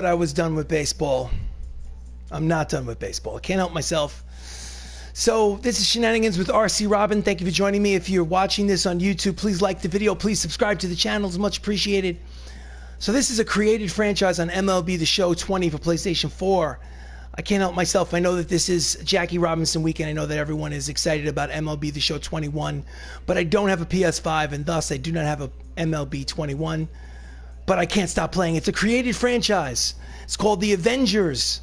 But I was done with baseball. I'm not done with baseball. I can't help myself. So this is Shenanigans with RC Robbin. Thank you for joining me. If you're watching this on YouTube, please like the video. Please subscribe to the channel. It's much appreciated. So this is a created franchise on MLB The Show 20 for PlayStation 4. I can't help myself. I know that this is Jackie Robinson weekend. I know that everyone is excited about MLB The Show 21, but I don't have a PS5, and thus I do not have a MLB 21. But I can't stop playing. It's a created franchise. It's called The Avengers.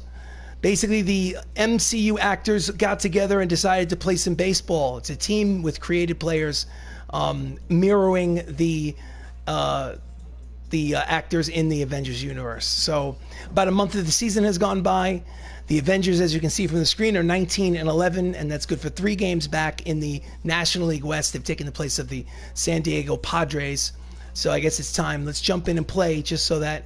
Basically, the MCU actors got together and decided to play some baseball. It's a team with created players mirroring the actors in the Avengers universe. So about a month of the season has gone by. The Avengers, as you can see from the screen, are 19-11, and that's good for 3 games back in the National League West. They've taken the place of the San Diego Padres. So I guess it's time. Let's jump in and play just so that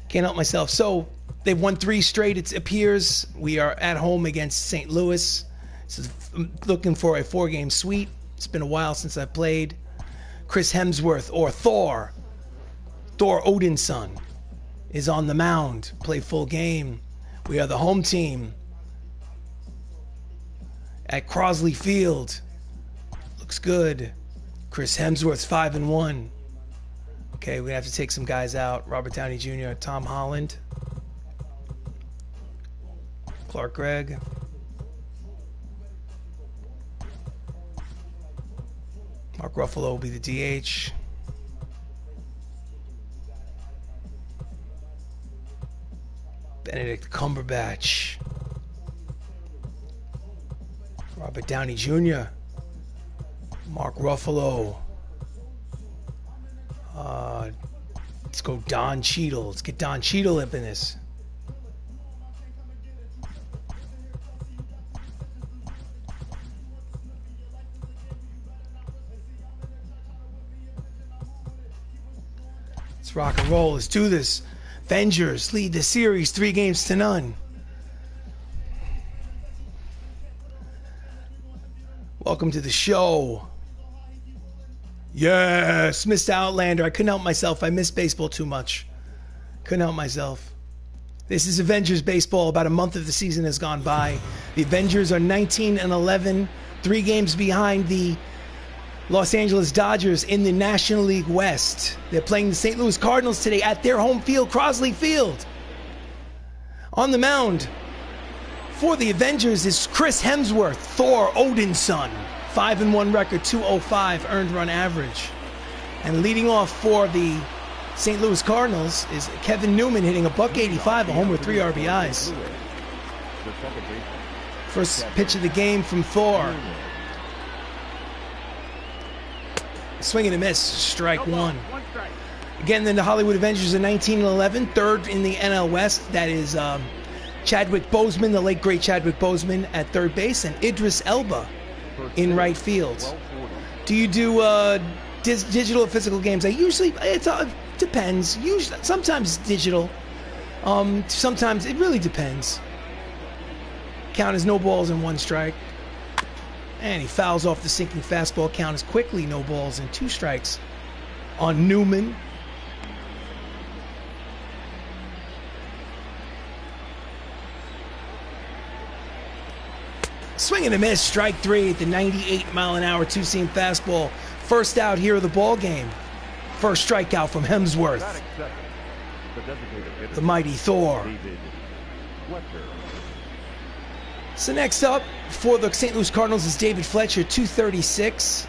can't help myself. So they've won 3 straight, it appears. We are at home against St. Louis. So looking for a 4-game sweep. It's been a while since I've played. Chris Hemsworth, or Thor Odin's son, is on the mound. Play full game. We are the home team at Crosley Field. Looks good. Chris Hemsworth's 5-1. Okay, we have to take some guys out. Robert Downey Jr., Tom Holland, Clark Gregg. Mark Ruffalo will be the DH. Benedict Cumberbatch. Robert Downey Jr. Mark Ruffalo. Let's go Don Cheadle. Let's get Don Cheadle up in this. Let's rock and roll. Let's do this. Avengers lead the series 3-0. Welcome to the show. Yes, missed Outlander. I couldn't help myself. I miss baseball too much. Couldn't help myself. This is Avengers baseball. About a month of the season has gone by. The Avengers are 19-11, 3 games behind the Los Angeles Dodgers in the National League West. They're playing the St. Louis Cardinals today at their home field, Crosley Field. On the mound for the Avengers is Chris Hemsworth, Thor Odin's son. 5-1 record, 205 earned run average. And leading off for the St. Louis Cardinals is Kevin Newman, hitting a .185, a homer, 3 RBIs. First pitch of the game from Thor. Swing and a miss, strike 1. Again, then the Hollywood Avengers are 19-11, 3rd in the NL West. That is Chadwick Boseman, the late great Chadwick Boseman at 3rd base, and Idris Elba in right field. Do you do digital or physical games? It depends. Usually, sometimes digital. Sometimes it really depends. Count as no balls and 1 strike. And he fouls off the sinking fastball. Count as quickly no balls and 2 strikes on Newman. Swing and a miss, strike 3 at the 98-mile-an-hour 2-seam fastball. First out here of the ball game. First strikeout from Hemsworth. The mighty Thor. So next up for the St. Louis Cardinals is David Fletcher, 236.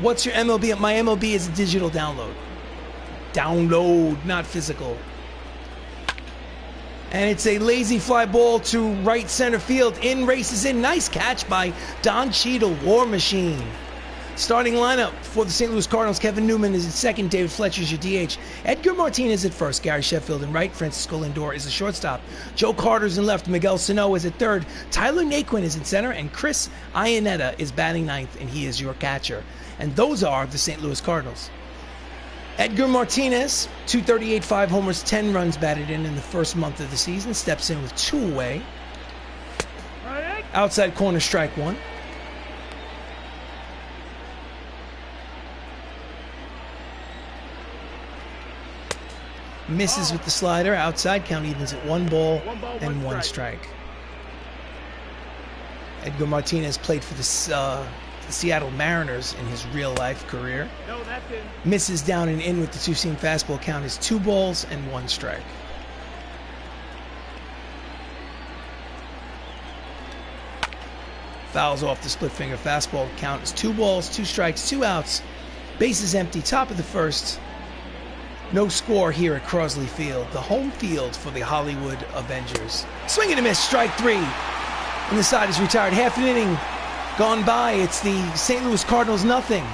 What's your MLB? My MLB is a digital download. Download, not physical. And it's a lazy fly ball to right center field. In races in. Nice catch by Don Cheadle, War Machine. Starting lineup for the St. Louis Cardinals. Kevin Newman is at second. David Fletcher is your DH. Edgar Martinez at first. Gary Sheffield in right. Francisco Lindor is the shortstop. Joe Carter's in left. Miguel Sano is at third. Tyler Naquin is in center. And Chris Iannetta is batting 9th, and he is your catcher. And those are the St. Louis Cardinals. Edgar Martinez, 238, 5 homers, 10 runs batted in the first month of the season. Steps in with 2 away. Outside corner, strike 1. Misses with the slider. Outside, count evens at 1 ball and 1 strike. Edgar Martinez played for the Seattle Mariners in his real-life career. Misses down and in with the two-seam fastball. Count is 2 balls and 1 strike. Fouls off the split finger fastball. Count is 2 balls, 2 strikes, 2 outs. Bases empty, top of the first. No score here at Crosley Field, the home field for the Hollywood Avengers. Swing and a miss, strike 3. And the side is retired. Half an inning gone by. It's the St. Louis Cardinals nothing.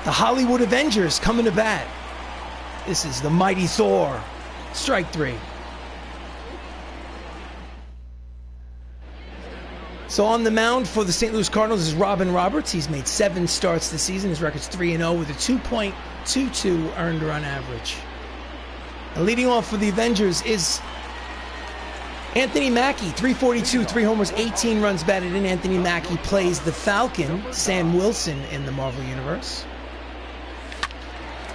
The Hollywood Avengers coming to bat. This is the mighty Thor. Strike 3. So on the mound for the St. Louis Cardinals is Robin Roberts. He's made 7 starts this season. His record's 3-0 with a 2.22 earned run average. And leading off for the Avengers is Anthony Mackie, 342, 3 homers, 18 runs batted in. Anthony Mackie plays the Falcon, Sam Wilson in the Marvel Universe.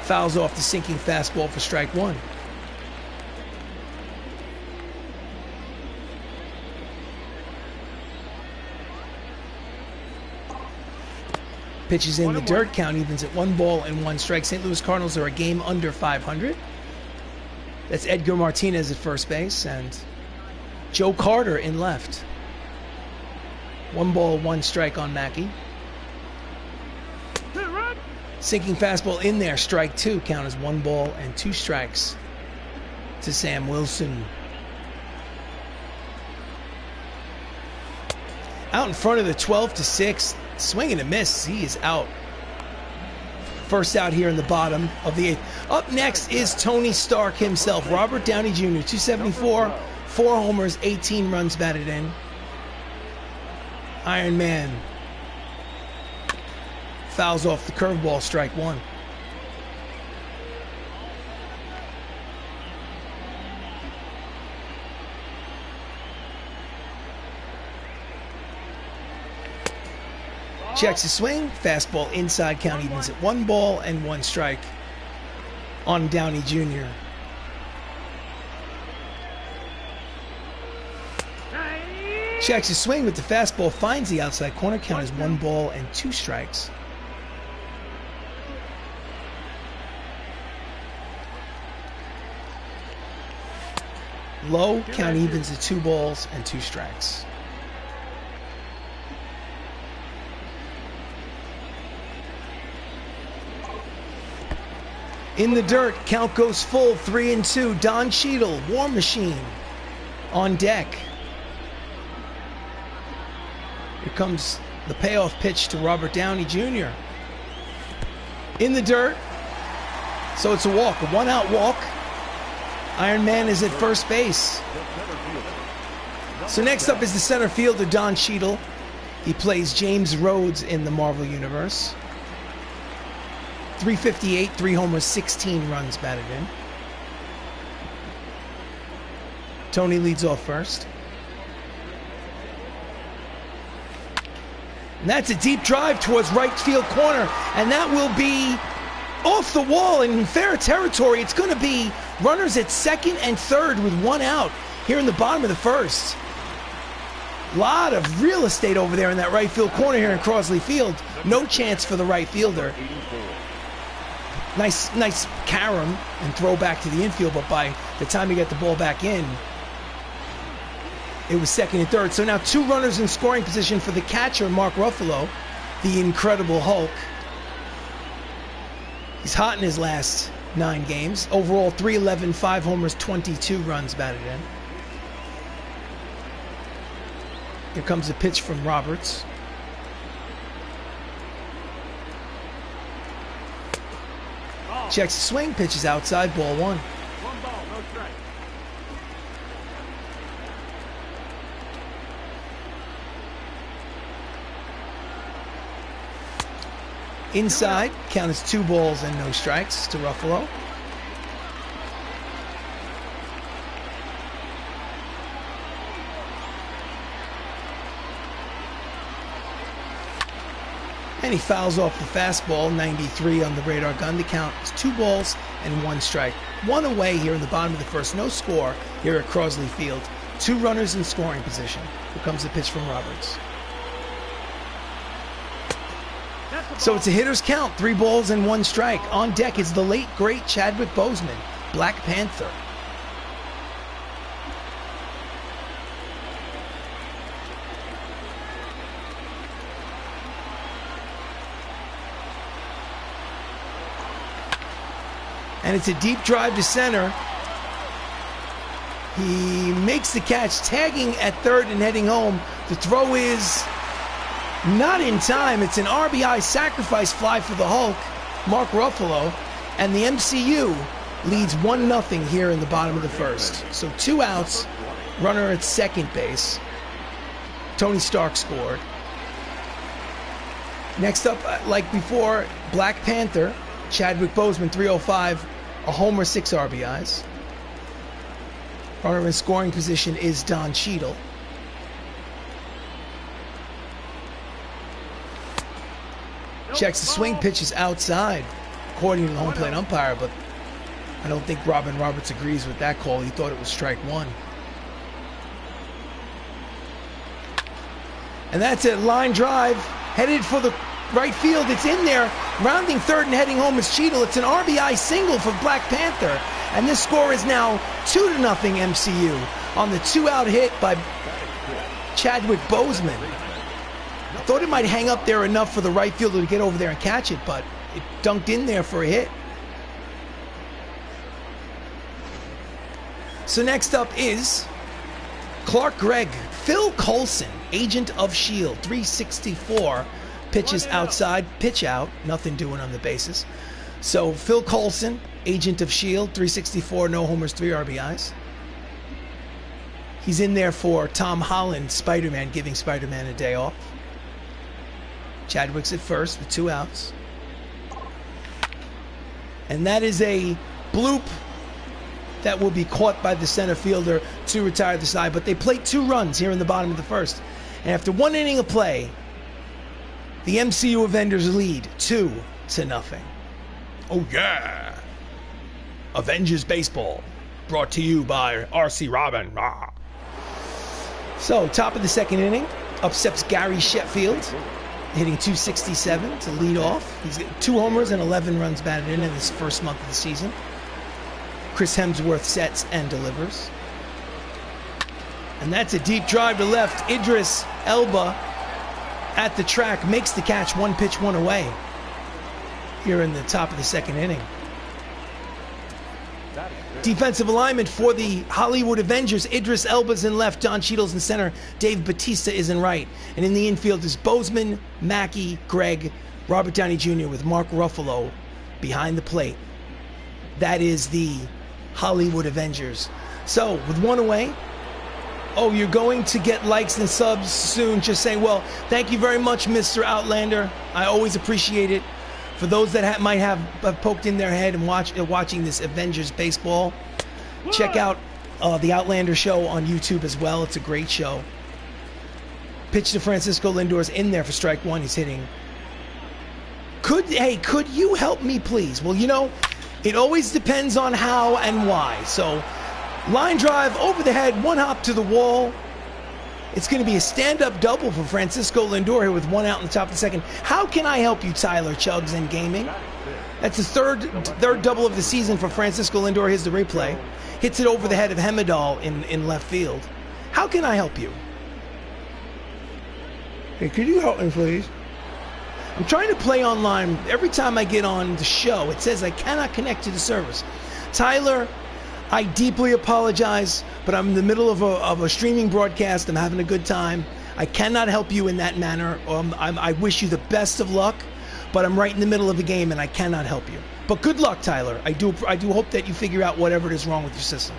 Fouls off the sinking fastball for strike 1. Pitches in the dirt, count evens at 1 ball and 1 strike. St. Louis Cardinals are a game under 500. That's Edgar Martinez at first base and Joe Carter in left. 1 ball, 1 strike on Mackie. Sinking fastball in there, strike 2. Count as 1 ball and 2 strikes to Sam Wilson. Out in front of the 12-6. Swing and a miss. He is out. First out here in the bottom of the 8th. Up next is Tony Stark himself, Robert Downey Jr., 274, 4 homers, 18 runs batted in. Iron Man. Fouls off the curveball, strike 1. Checks his swing, fastball inside, count evens at 1 ball and 1 strike on Downey Jr. Checks his swing with the fastball, finds the outside corner, count is 1 ball and 2 strikes. Low, count evens at 2 balls and 2 strikes. In the dirt, count goes full, 3-2. Don Cheadle, War Machine, on deck. Here comes the payoff pitch to Robert Downey Jr. In the dirt, so it's a walk, a 1-out walk. Iron Man is at first base. So next up is the center fielder, Don Cheadle. He plays James Rhodes in the Marvel Universe. 358, 3 homers, 16 runs batted in. Tony leads off first. And that's a deep drive towards right field corner. And that will be off the wall in fair territory. It's going to be runners at second and third with 1 out here in the bottom of the first. A lot of real estate over there in that right field corner here in Crosley Field. No chance for the right fielder. Nice carom and throw back to the infield, but by the time he got the ball back in, it was second and third. So now 2 runners in scoring position for the catcher, Mark Ruffalo, the Incredible Hulk. He's hot in his last 9 games. Overall, 311, 5 homers, 22 runs batted in. Here comes a pitch from Roberts. Checks the swing, pitches outside, ball 1. 1 ball, no strike. Inside, count is 2 balls and no strikes to Ruffalo. And he fouls off the fastball, 93 on the radar gun. The count is 2 balls and 1 strike. 1 away here in the bottom of the first. No score here at Crosley Field. 2 runners in scoring position. Here comes the pitch from Roberts. So it's a hitter's count, 3 balls and 1 strike. On deck is the late, great Chadwick Boseman, Black Panther. And it's a deep drive to center. He makes the catch, tagging at third and heading home. The throw is not in time. It's an RBI sacrifice fly for the Hulk, Mark Ruffalo. And the MCU leads 1-0 here in the bottom of the first. So 2 outs, runner at second base. Tony Stark scored. Next up, like before, Black Panther, Chadwick Boseman, 305. A homer, 6 RBIs. Runner in scoring position is Don Cheadle. Checks the swing, pitch is outside, according to the home plate umpire, but I don't think Robin Roberts agrees with that call. He thought it was strike 1. And that's it, line drive, headed for the right field. It's in there. Rounding third and heading home is Cheadle. It's an RBI single for Black Panther. And this score is now 2-0 MCU on the 2-out hit by Chadwick Boseman. I thought it might hang up there enough for the right fielder to get over there and catch it, but it dunked in there for a hit. So next up is Clark Gregg. Phil Coulson, agent of S.H.I.E.L.D., 364. Pitches outside, pitch out, nothing doing on the bases. So Phil Coulson, agent of S.H.I.E.L.D., 364, no homers, 3 RBIs. He's in there for Tom Holland, Spider-Man, giving Spider-Man a day off. Chadwick's at first with 2 outs. And that is a bloop that will be caught by the center fielder to retire the side. But they played 2 runs here in the bottom of the first. And after 1 inning of play, the MCU Avengers lead 2-0. Oh yeah! Avengers baseball, brought to you by RC Robbin. Ah. So top of the second inning, up steps Gary Sheffield, hitting .267 to lead off. He's got 2 homers and 11 runs batted in his first month of the season. Chris Hemsworth sets and delivers. And that's a deep drive to left. Idris Elba at the track makes the catch, 1 pitch, 1 away here in the top of the second inning. Defensive alignment for the Hollywood Avengers. Idris Elba's in left, Don Cheadle's in center, Dave Bautista is in right. And in the infield is Boseman, Mackey, Gregg, Robert Downey Jr. with Mark Ruffalo behind the plate. That is the Hollywood Avengers. So with 1 away, oh, you're going to get likes and subs soon. Just saying, well, thank you very much, Mr. Outlander. I always appreciate it. For those that might have poked in their head and watching this Avengers baseball, check out the Outlander show on YouTube as well. It's a great show. Pitch to Francisco Lindor's in there for strike 1. He's hitting. Could you help me, please? Well, you know, it always depends on how and why. So, line drive over the head, 1 hop to the wall. It's going to be a stand-up double for Francisco Lindor here with 1 out in the top of the second. How can I help you, Tyler Chugs and Gaming? That's the third double of the season for Francisco Lindor. Here's the replay. Hits it over the head of Hemedal in left field. How can I help you? Hey, could you help me, please? I'm trying to play online. Every time I get on the show, it says I cannot connect to the service. Tyler, I deeply apologize, but I'm in the middle of a streaming broadcast. I'm having a good time. I cannot help you in that manner. I wish you the best of luck, but I'm right in the middle of the game and I cannot help you. But good luck, Tyler. I do hope that you figure out whatever is wrong with your system.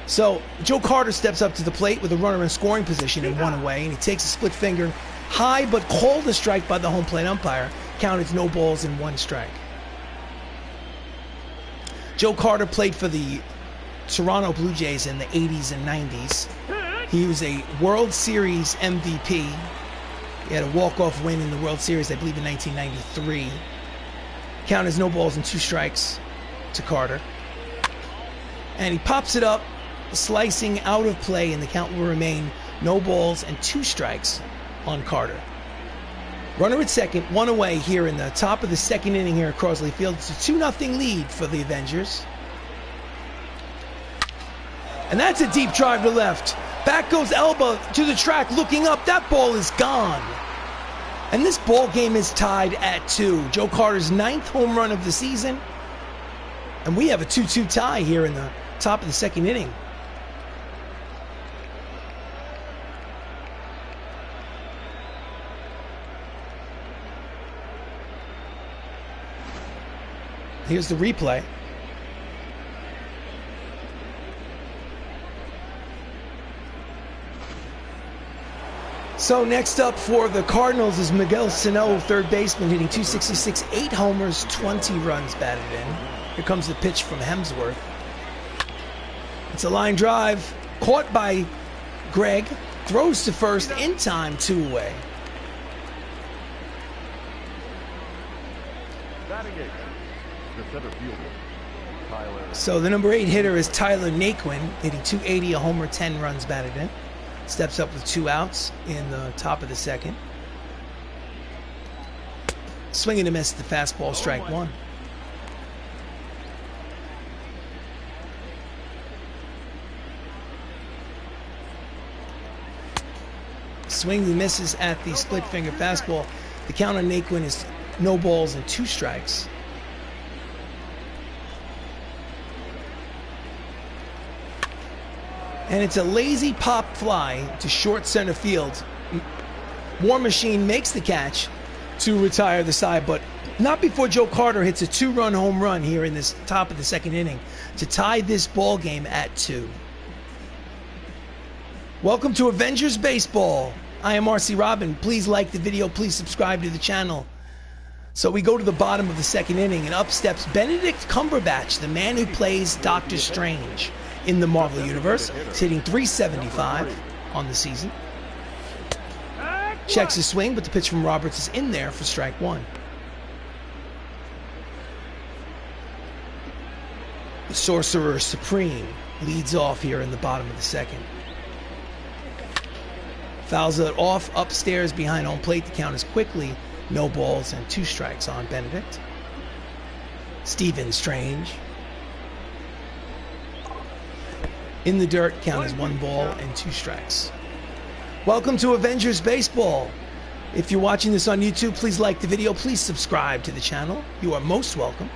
So Joe Carter steps up to the plate with a runner in scoring position and 1 away, and he takes a split finger high but called a strike by the home plate umpire. Counted no balls and 1 strike. Joe Carter played for the Toronto Blue Jays in the 80s and 90s. He was a World Series MVP He had a walk-off win in the World Series, I believe, in 1993. Count is no balls and 2 strikes to Carter. And he pops it up, slicing out of play, and the count will remain no balls and 2 strikes on Carter. Runner at second, 1 away here in the top of the second inning here at Crosley Field. It's a 2-0 lead for the Avengers. And that's a deep drive to left. Back goes Elba to the track, looking up. That ball is gone. And this ball game is tied at 2. Joe Carter's 9th home run of the season. And we have a 2-2 tie here in the top of the second inning. Here's the replay. So next up for the Cardinals is Miguel Sano, third baseman, hitting .266, 8 homers, 20 runs batted in. Here comes the pitch from Hemsworth. It's a line drive, caught by Greg, throws to first in time, 2 away. So the number 8 hitter is Tyler Naquin, hitting .280, a homer, 10 runs batted in. Steps up with 2 outs in the top of the second. Swing and a miss, the fastball, strike 1. Swings and misses at the split finger fastball. The count on Naquin is no balls and 2 strikes. And it's a lazy pop fly to short center field. War Machine makes the catch to retire the side, but not before Joe Carter hits a 2-run home run here in this top of the second inning to tie this ball game at 2. Welcome to Avengers Baseball. I am RC Robbin. Please like the video. Please subscribe to the channel. So we go to the bottom of the second inning, and up steps Benedict Cumberbatch, the man who plays Doctor Strange in the Marvel Universe. He's hitting .375 on the season. Checks his swing, but the pitch from Roberts is in there for strike 1. The Sorcerer Supreme leads off here in the bottom of the second. Fouls it off upstairs behind home plate. The count is quickly no balls and 2 strikes on Benedict. Stephen Strange. In the dirt, count is 1 ball and 2 strikes. Welcome to Avengers Baseball. If you're watching this on YouTube, please like the video. Please subscribe to the channel. You are most welcome.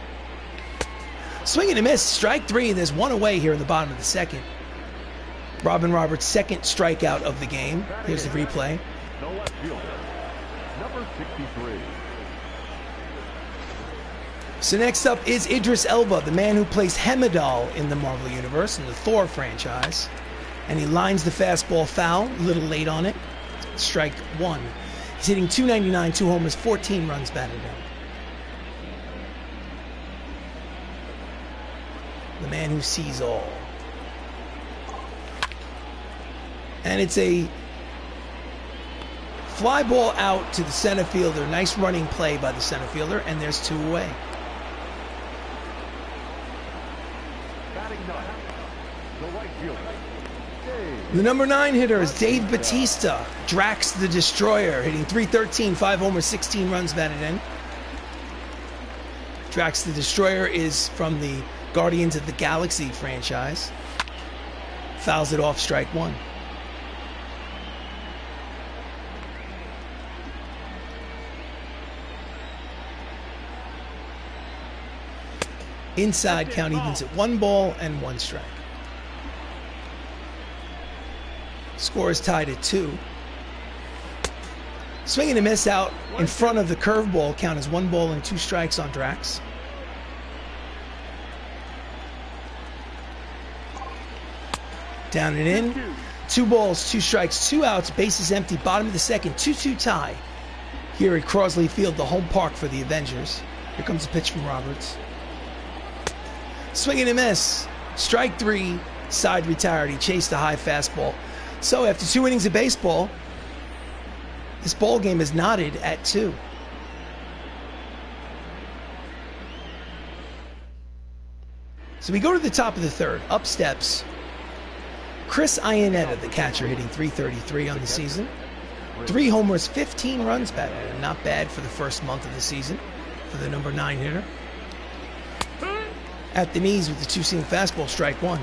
Swing and a miss, strike 3. There's 1 away here in the bottom of the second. Robin Roberts' second strikeout of the game. Here's the replay. Number 63. So next up is Idris Elba, the man who plays Heimdall in the Marvel Universe, in the Thor franchise. And he lines the fastball foul, a little late on it. Strike 1. He's hitting .299, 2 homers, 14 runs batted in. The man who sees all. And it's a fly ball out to the center fielder. Nice running play by the center fielder, and there's 2 away. The number 9 hitter is Dave Bautista, Drax the Destroyer, hitting .313, 5 homers, 16 runs batted in. Drax the Destroyer is from the Guardians of the Galaxy franchise. Fouls it off, strike 1. Inside, count evens at 1 ball and 1 strike. Score is tied at 2. Swing and a miss out in front of the curveball. Count is 1 ball and 2 strikes on Drax. Down and in. 2 balls, 2 strikes, 2 outs. Bases empty. Bottom of the second. 2-2 tie here at Crosley Field, the home park for the Avengers. Here comes a pitch from Roberts. Swing and a miss. Strike 3. Side retired. He chased a high fastball. So after 2 innings of baseball, This ball game is knotted at 2. So we go to the top of the third. Up steps Chris Iannetta, the catcher, hitting .333 on the season. 3 homers, 15 runs batted. Not bad for the first month of the season for the number 9 hitter. At the knees with the 2-seam fastball, strike 1.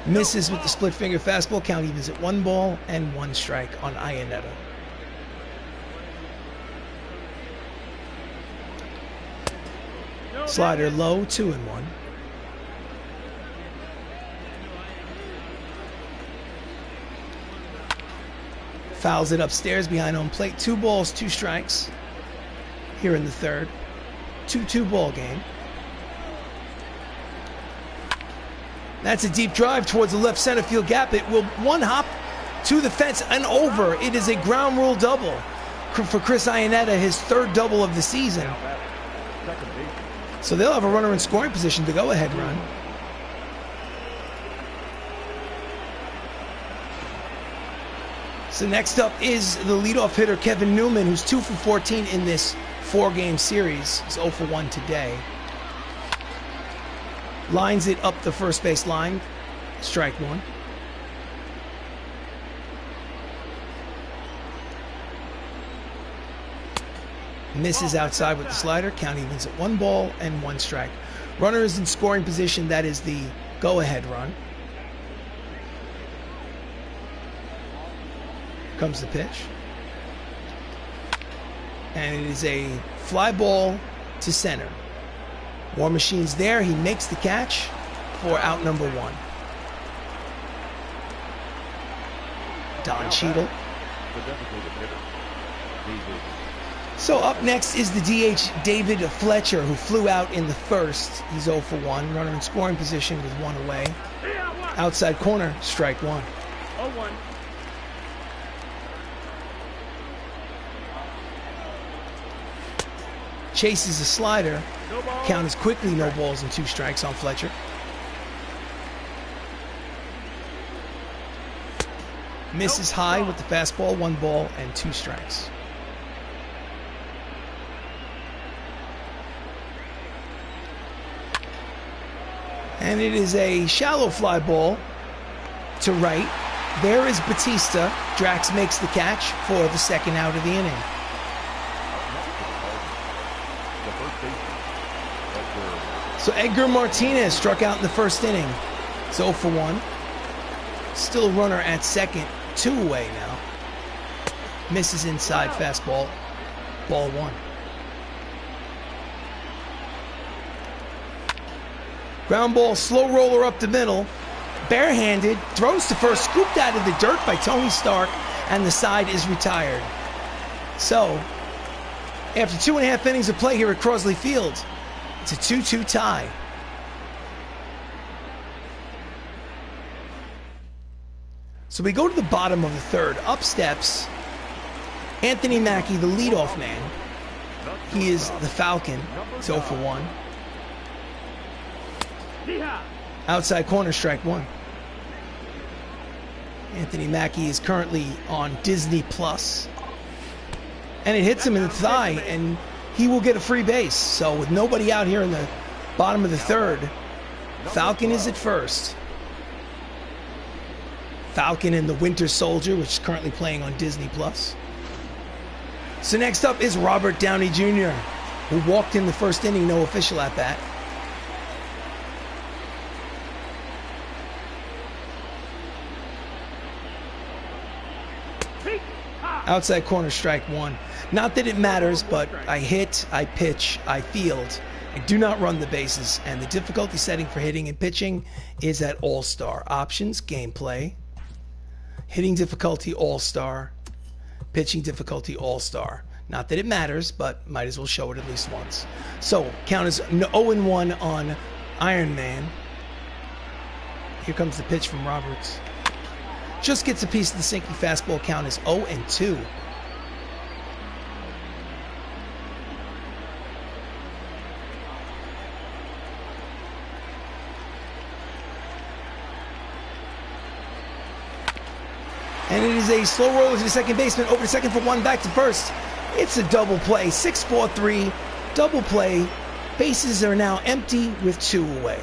Misses with the split finger fastball. Count evens at 1 ball and 1 strike on Iannetta. Slider low, 2-1. Fouls it upstairs behind home plate. 2 balls, 2 strikes here in the third. 2-2 ball game. That's a deep drive towards the left center field gap. It will one hop to the fence and over. It is a ground rule double for Chris Iannetta, his 3rd double of the season. So they'll have a runner in scoring position to go ahead run. So next up is the leadoff hitter, Kevin Newman, who's 2 for 14 in this 4-game series. He's 0 for 1 today. Lines it up the first base line. Strike 1. Misses outside with the slider. Count evens at 1 ball and 1 strike. Runner is in scoring position. That is the go-ahead run. Comes the pitch. And it is a fly ball to center. War Machine's there. He makes the catch for out number 1. Don Cheadle. So up next is the DH David Fletcher, who flew out in the first. He's 0 for 1. Runner in scoring position with 1 away. Outside corner, strike 1. 0-1. Chases a slider. Count is quickly no balls and 2 strikes on Fletcher. Misses high with the fastball, 1 ball and 2 strikes. And it is a shallow fly ball to right. There is Batista. Drax makes the catch for the 2nd out of the inning. So Edgar Martinez struck out in the first inning. It's 0 for 1. Still a runner at second. 2 away now. Misses inside fastball. Ball 1. Ground ball, slow roller up the middle. Barehanded. Throws to first. Scooped out of the dirt by Tony Stark. And the side is retired. So, after 2.5 innings of play here at Crosley Field, it's a 2-2 tie. So we go to the bottom of the third. Up steps Anthony Mackie, the leadoff man. He is the Falcon. It's 0 for 1. Outside corner, strike 1. Anthony Mackie is currently on Disney Plus. And it hits him in the thigh, and he will get a free base. So with nobody out here in the bottom of the third, Falcon is at first. Falcon and the Winter Soldier, which is currently playing on Disney Plus. So next up is Robert Downey Jr., who walked in the first inning, no official at bat. Outside corner, strike 1. Not that it matters, but I hit, I pitch, I field. I do not run the bases, and the difficulty setting for hitting and pitching is at All-Star. Options, gameplay. Hitting difficulty, All-Star. Pitching difficulty, All-Star. Not that it matters, but might as well show it at least once. So, count is 0-1 on Iron Man. Here comes the pitch from Roberts. Just gets a piece of the sinky fastball. Count is 0-2. And it is a slow roller to the second baseman, over to second for one, back to first. It's a double play, 6-4-3, double play. Bases are now empty with 2 away.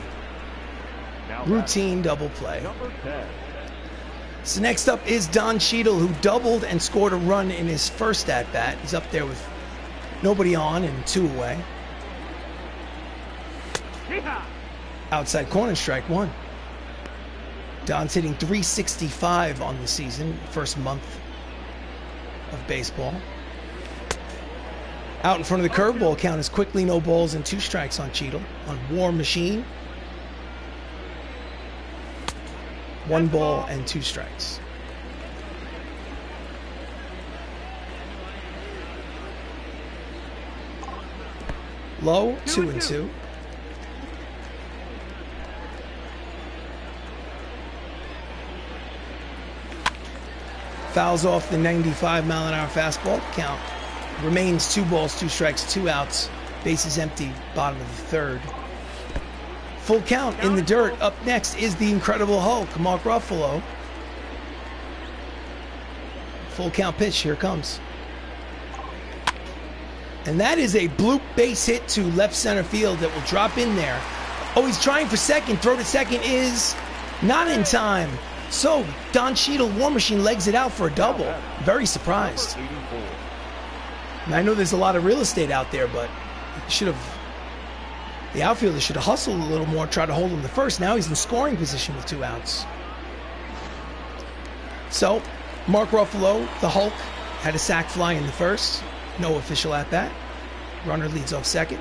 Routine double play. So next up is Don Cheadle, who doubled and scored a run in his first at-bat. He's up there with nobody on and 2 away. Outside corner, strike 1. Don's hitting .365 on the season, first month of baseball. Out in front of the curveball, count is quickly no balls and 2 strikes on Cheadle. On War Machine, 1 ball and 2 strikes. Low, 2-2. Fouls off the 95-mile-an-hour fastball. Count remains 2 balls, 2 strikes, 2 outs. Bases empty, bottom of the 3rd. Full count in the dirt. Up next is the Incredible Hulk, Mark Ruffalo. Full count pitch, here it comes. And that is a bloop base hit to left center field that will drop in there. Oh, he's trying for second. Throw to second is not in time. So, Don Cheadle, War Machine, legs it out for a double. Very surprised. And I know there's a lot of real estate out there, but the outfielder should have hustled a little more, tried to hold him to first. Now he's in scoring position with 2 outs. So, Mark Ruffalo, the Hulk, had a sac fly in the first. No official at bat. Runner leads off second.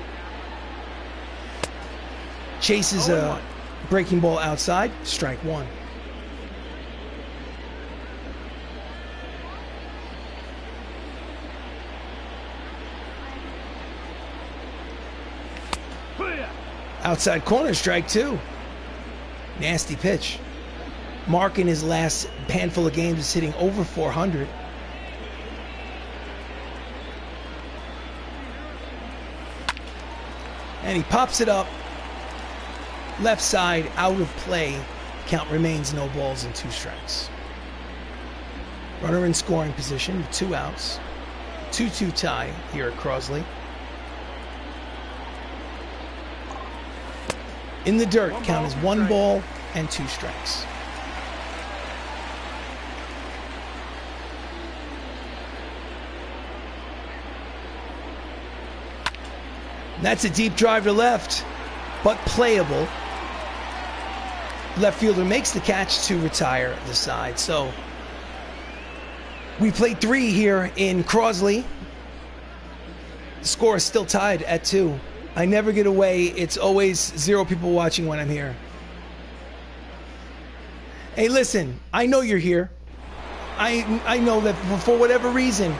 Chases a breaking ball outside. Strike 1. Outside corner, strike 2. Nasty pitch. Mark in his last handful of games is hitting over 400. And he pops it up. Left side, out of play. Count remains no balls and 2 strikes. Runner in scoring position with 2 outs. 2-2 tie here at Crosley. In the dirt, count is 1 ball and 2 strikes. That's a deep drive to left, but playable. Left fielder makes the catch to retire the side. So we played 3 here in Crosley. The score is still tied at 2. I never get away. It's always 0 people watching when I'm here. Hey, listen, I know you're here. I know that for whatever reason,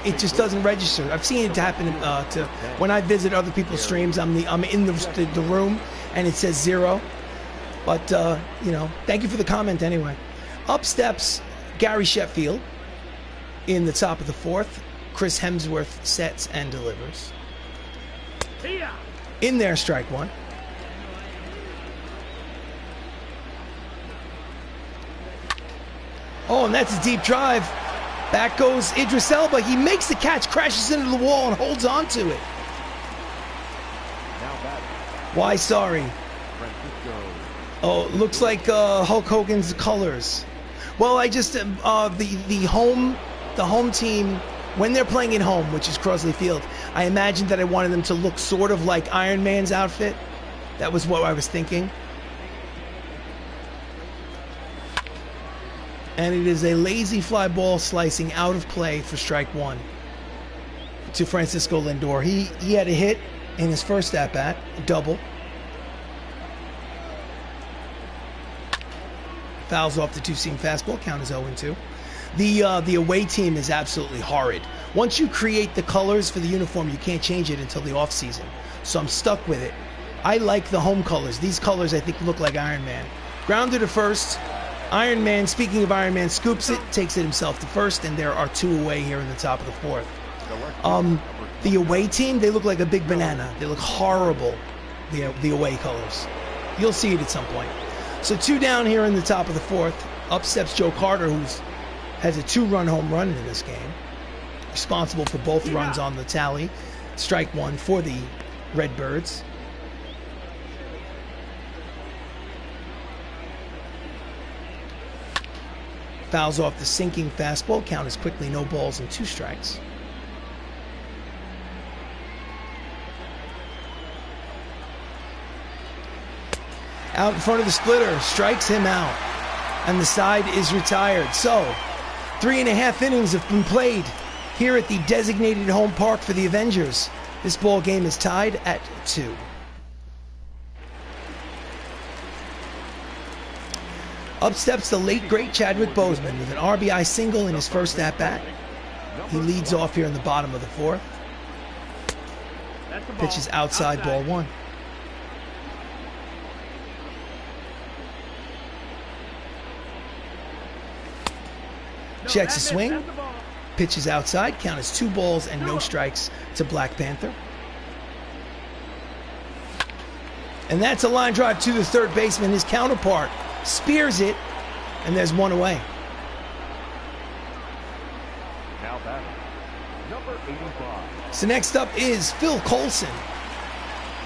it just doesn't register. I've seen it happen to when I visit other people's streams. I'm in the room and it says 0. But you know, thank you for the comment anyway. Up steps Gary Sheffield in the top of the 4th. Chris Hemsworth sets and delivers. In there, strike 1. Oh, and that's a deep drive. Back goes Idris Elba. He makes the catch, crashes into the wall, and holds on to it. Why sorry? Oh, looks like Hulk Hogan's colors. Well, I just the home team, when they're playing at home, which is Crosley Field, I imagined that I wanted them to look sort of like Iron Man's outfit. That was what I was thinking. And it is a lazy fly ball slicing out of play for strike 1 to Francisco Lindor. He had a hit in his first at-bat, a double. Fouls off the 2-seam fastball, count is 0-2. The away team is absolutely horrid. Once you create the colors for the uniform, you can't change it until the off season. So I'm stuck with it. I like the home colors. These colors I think look like Iron Man. Grounded to first. Iron Man, speaking of Iron Man, scoops it, takes it himself to first, and there are 2 away here in the top of the 4th. The away team, they look like a big banana. They look horrible, the away colors. You'll see it at some point. So 2 down here in the top of the 4th. Up steps Joe Carter, who's Has a 2-run home run in this game. Responsible for both runs on the tally. Strike 1 for the Redbirds. Fouls off the sinking fastball. Count is quickly no balls and 2 strikes. Out in front of the splitter, strikes him out, and the side is retired. So, 3.5 innings have been played here at the designated home park for the Avengers. This ball game is tied at 2. Up steps the late, great Chadwick Boseman with an RBI single in his first at-bat. He leads off here in the bottom of the 4th. Pitch is outside, ball 1. Checks a swing. Pitch is outside. Count is 2 balls and no strikes to Black Panther. And that's a line drive to the third baseman. His counterpart spears it, and there's 1 away. Now batting, number 85. So next up is Phil Coulson,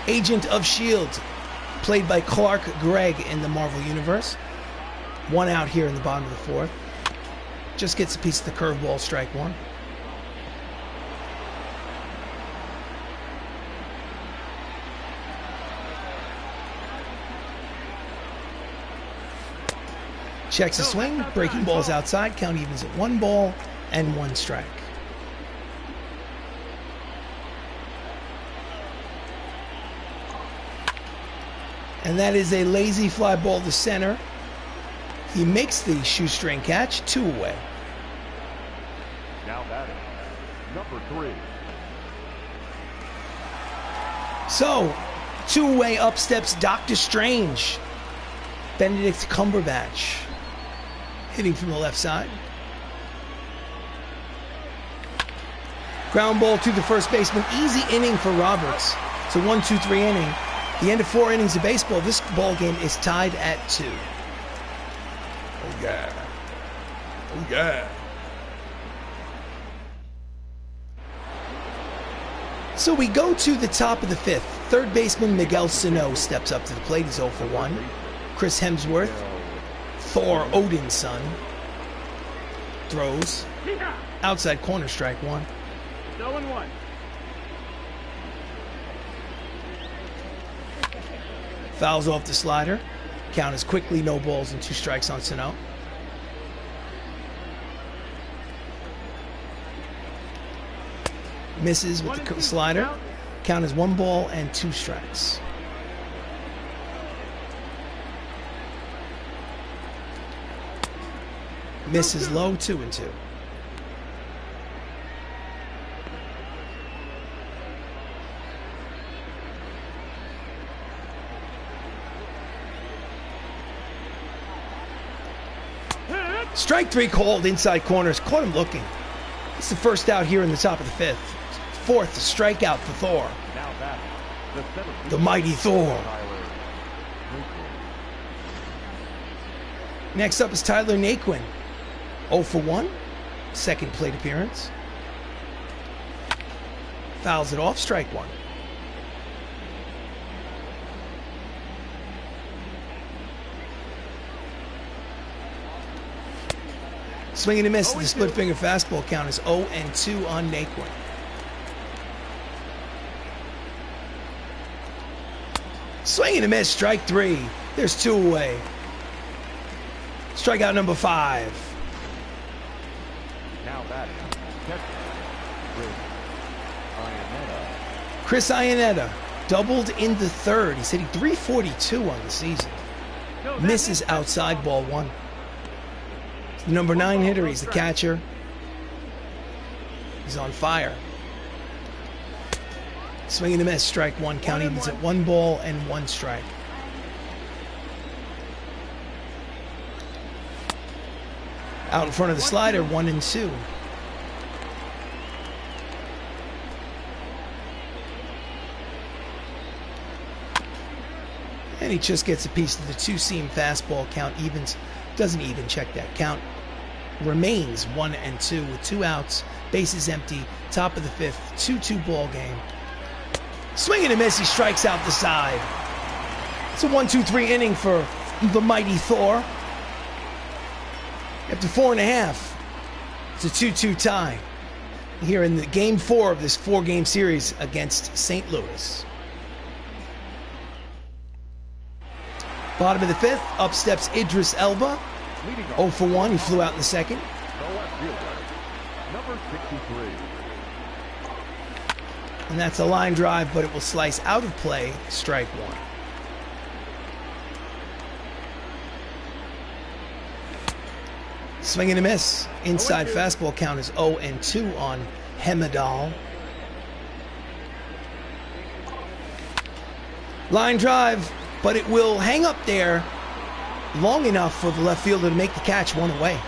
Agent of S.H.I.E.L.D., played by Clark Gregg in the Marvel Universe. 1 out here in the bottom of the 4th. Just gets a piece of the curveball, strike 1. Checks a swing, breaking balls outside, count evens at 1 ball and 1 strike. And that is a lazy fly ball to center. He makes the shoestring catch, 2 away. Now batting, number 3. So, 2 away, up steps Doctor Strange. Benedict Cumberbatch. Hitting from the left side. Ground ball to the first baseman. Easy inning for Roberts. It's a 1-2-3 inning. The end of 4 innings of baseball. This ball game is tied at 2. Oh yeah. Oh yeah. So we go to the top of the 5th. Third baseman Miguel Sano steps up to the plate. He's 0 for 1. Chris Hemsworth, Thor Odin's son, throws. Outside corner, strike 1. 0-1. Fouls off the slider. Count is quickly no balls and 2 strikes on Sano. Misses with the slider. Count is 1 ball and 2 strikes. Misses low, 2-2. Strike 3 called inside corners. Caught him looking. It's the first out here in the top of the 5th. 4th strikeout for Thor. The mighty Thor. Next up is Tyler Naquin. 0 for 1. Second plate appearance. Fouls it off, strike 1. Swing and a miss. The split finger fastball count is 0-2 on Naquin. Swing and a miss, strike 3. There's 2 away. Strikeout number 5. Now batting, Chris Iannetta doubled in the 3rd. He's hitting .342 on the season. Misses outside, ball 1. The number 9 hitter, he's the catcher. He's on fire. Swing and a miss, strike 1. Count evens at 1 ball and 1 strike. Out in front of the slider, 1-2. And he just gets a piece of the 2-seam fastball. Count evens. Doesn't even check that count. remains 1-2 with 2 outs, bases empty, top of the 5th, 2-2 ball game. Swing and a miss, he strikes out the side. It's a 1-2-3 inning for the mighty Thor. After 4.5, it's a 2-2 tie here in the game 4 of this 4-game series against St. Louis. Bottom of the 5th, up steps Idris Elba. 0 for 1, he flew out in the second. The left fielder, number 63. And that's a line drive, but it will slice out of play, strike 1. Swing and a miss. Inside fastball count is 0-2 on Hemedal. Line drive, but it will hang up there long enough for the left fielder to make the catch, 1 away.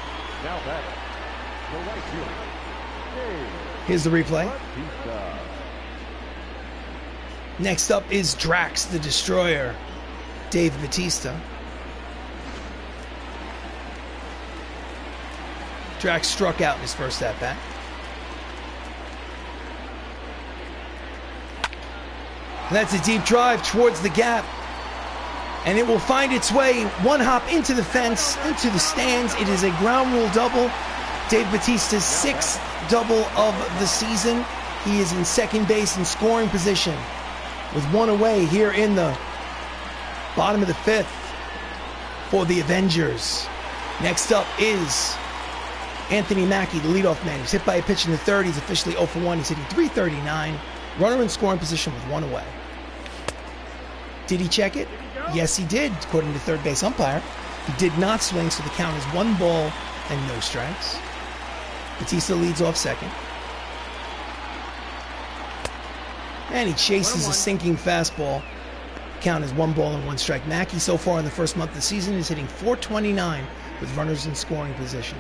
Now back, the right fielder. Here's the replay. Next up is Drax the Destroyer, Dave Bautista. Drax struck out in his first at-bat. That's a deep drive towards the gap. And it will find its way 1 hop into the fence, into the stands. It is a ground rule double. Dave Bautista's 6th double of the season. He is in second base in scoring position with 1 away here in the bottom of the 5th for the Avengers. Next up is Anthony Mackie, the leadoff man. He's hit by a pitch in the 3rd. He's officially 0 for 1. He's hitting .339. Runner in scoring position with 1 away. Did he check it? Yes, he did, according to third base umpire. He did not swing, so the count is 1 ball and no strikes. Bautista leads off second. And he chases a sinking fastball. Count is 1 ball and 1 strike. Mackie, so far in the first month of the season, is hitting .429 with runners in scoring position.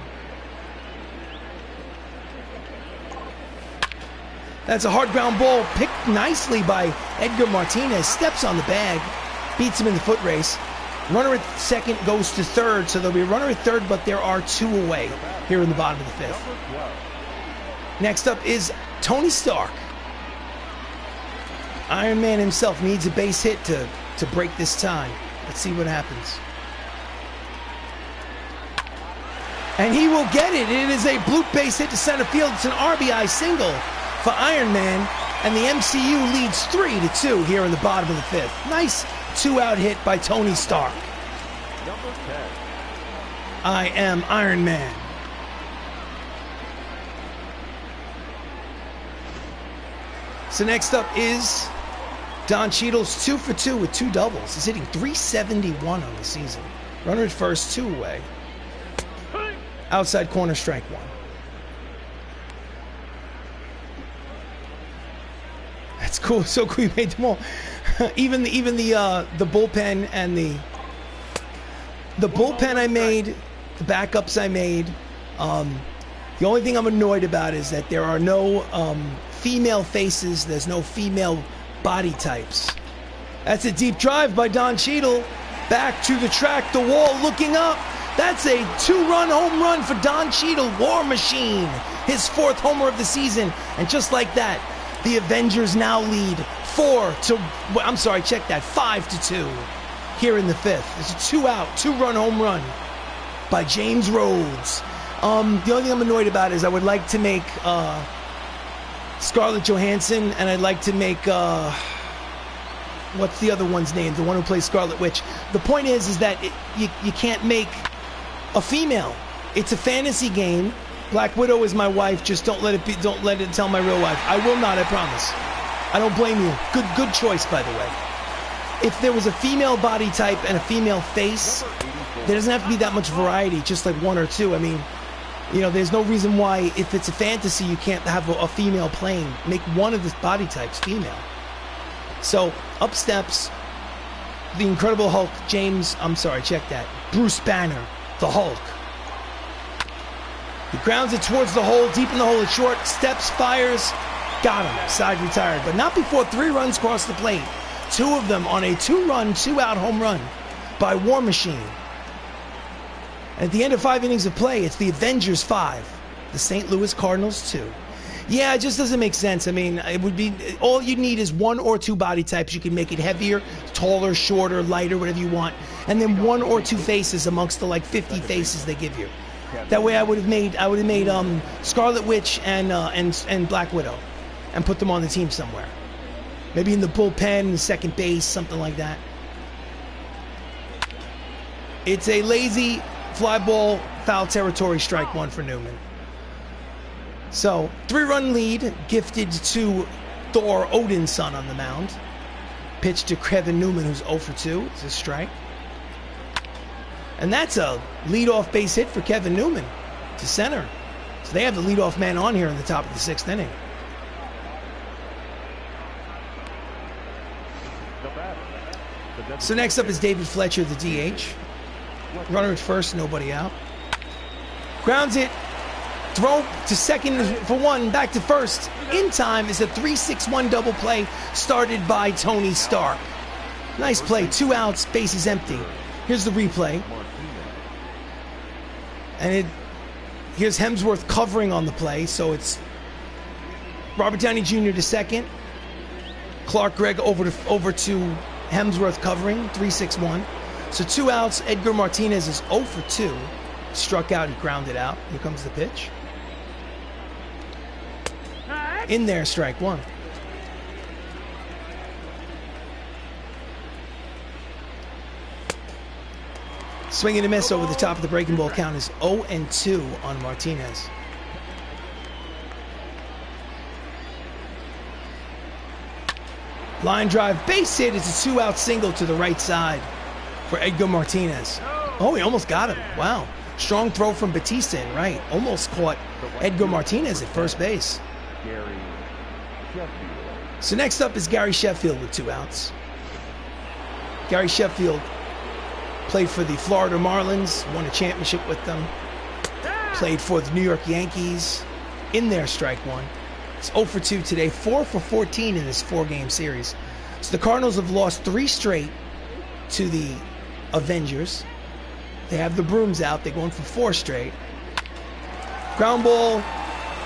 That's a hard ground ball picked nicely by Edgar Martinez. Steps on the bag, beats him in the foot race. Runner at second goes to third, so there'll be a runner at third, but there are 2 away here in the bottom of the 5th. Next up is Tony Stark. Iron Man himself needs a base hit to break this tie. Let's see what happens. And he will get it. It is a bloop base hit to center field. It's an RBI single for Iron Man, and the MCU leads 3-2 here in the bottom of the 5th. Nice 2-out hit by Tony Stark. Number 10. I am Iron Man. So next up is Don Cheadle's 2 for 2 with 2 doubles. He's hitting .371 on the season. Runner at first, 2 away. Outside corner, strike 1. That's cool. So cool. You made them all. even the bullpen and the bullpen I made, the backups I made. The only thing I'm annoyed about is that there are no female faces. There's no female body types. That's a deep drive by Don Cheadle. Back to the track, the wall, looking up. That's a 2-run home run for Don Cheadle, War Machine. His 4th homer of the season. And just like that, the Avengers now lead 5-2 here in the 5th. It's a 2-out, 2-run home run by James Rhodes. The only thing I'm annoyed about is I would like to make Scarlett Johansson, and I'd like to make what's the other one's name? The one who plays Scarlet Witch. The point is that you can't make a female. It's a fantasy game. Black Widow is my wife. Just don't let it tell my real wife. I will not, I promise. I don't blame you. Good choice, by the way. If there was a female body type and a female face, there doesn't have to be that much variety, just like 1 or 2. I mean, you know, there's no reason why, if it's a fantasy, you can't have a female playing. Make one of the body types female. So, up steps the Incredible Hulk, Bruce Banner, the Hulk. He grounds it towards the hole, deep in the hole, it's short, steps, fires, got him, side retired. But not before 3 runs cross the plate. 2 of them on a 2-run, 2-out home run by War Machine. At the end of 5 innings of play, it's the Avengers 5, the St. Louis Cardinals 2. Yeah, it just doesn't make sense. I mean, it would be, all you need is 1 or 2 body types. You can make it heavier, taller, shorter, lighter, whatever you want. And then 1 or 2 faces amongst the like 50 faces they give you. That way I would have made Scarlet Witch and Black Widow and put them on the team somewhere. Maybe in the bullpen, the second base, something like that. It's a lazy fly ball, foul territory, strike 1 for Newman. So, 3-run lead gifted to Thor Odin's son on the mound. Pitch to Kevin Newman, who's 0 for 2. It's a strike. And that's a leadoff base hit for Kevin Newman to center. So they have the leadoff man on here in the top of the 6th inning. So next up is David Fletcher, the DH. Runner at first, nobody out. Grounds it. Throw to second for 1, back to first. In time is a 3-6-1 double play started by Tony Stark. Nice play, 2 outs, bases empty. Here's the replay. And here's Hemsworth covering on the play, so it's Robert Downey Jr. to second. Clark Gregg over to Hemsworth covering, 3-6-1. So 2 outs, Edgar Martinez is 0 for 2. Struck out and grounded out. Here comes the pitch. In there, strike 1. Swing and a miss over the top of the breaking ball. Count is 0-2 on Martinez. Line drive, base hit. It's a 2-out single to the right side for Edgar Martinez. Oh, he almost got him. Wow. Strong throw from Batista in right. Almost caught Edgar Martinez at first base. So next up is Gary Sheffield with 2 outs. Gary Sheffield played for the Florida Marlins, won a championship with them. Played for the New York Yankees. In there, strike 1. It's 0 for 2 today, 4 for 14 in this 4-game series. So the Cardinals have lost 3 straight to the Avengers. They have the brooms out. They're going for 4 straight. Ground ball.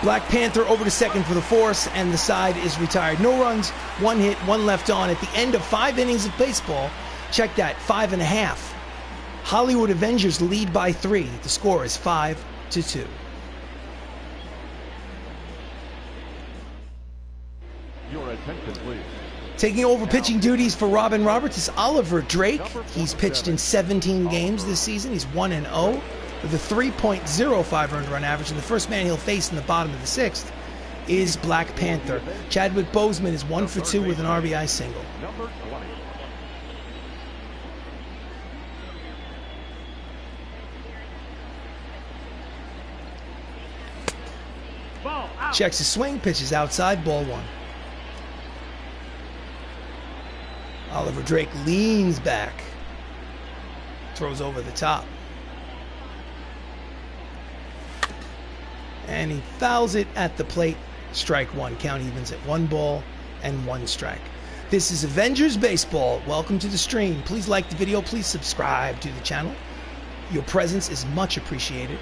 Black Panther over to second for the force, and the side is retired. No runs, 1 hit, 1 left on at the end of 5 innings of baseball. Check that, 5.5. Hollywood Avengers lead by 3. The score is 5-2. Your attention, please. Taking over pitching duties for Robin Roberts is Oliver Drake. He's pitched in 17 games this season. He's 1-0 with a 3.05 earned run average. And the first man he'll face in the bottom of the 6th is Black Panther. Chadwick Boseman is 1 for 2 with an RBI single. Number 20. Checks his swing, pitches outside, ball 1. Oliver Drake leans back, throws over the top. And he fouls it at the plate. Strike 1. Count evens at 1 ball and 1 strike. This is Avengers Baseball. Welcome to the stream. Please like the video. Please subscribe to the channel. Your presence is much appreciated.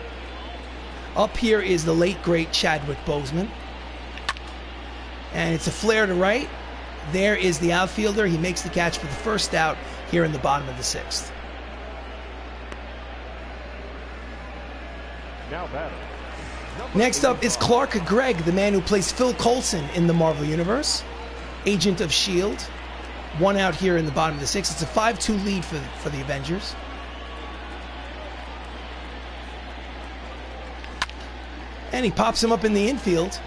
Up here is the late, great Chadwick Boseman. And it's a flare to right. There is the outfielder. He makes the catch for the first out here in the bottom of the 6th. Now batting. Next up is Clark Gregg, the man who plays Phil Coulson in the Marvel Universe. Agent of S.H.I.E.L.D. 1 out here in the bottom of the 6th. It's a 5-2 lead for the Avengers. And he pops him up in the infield.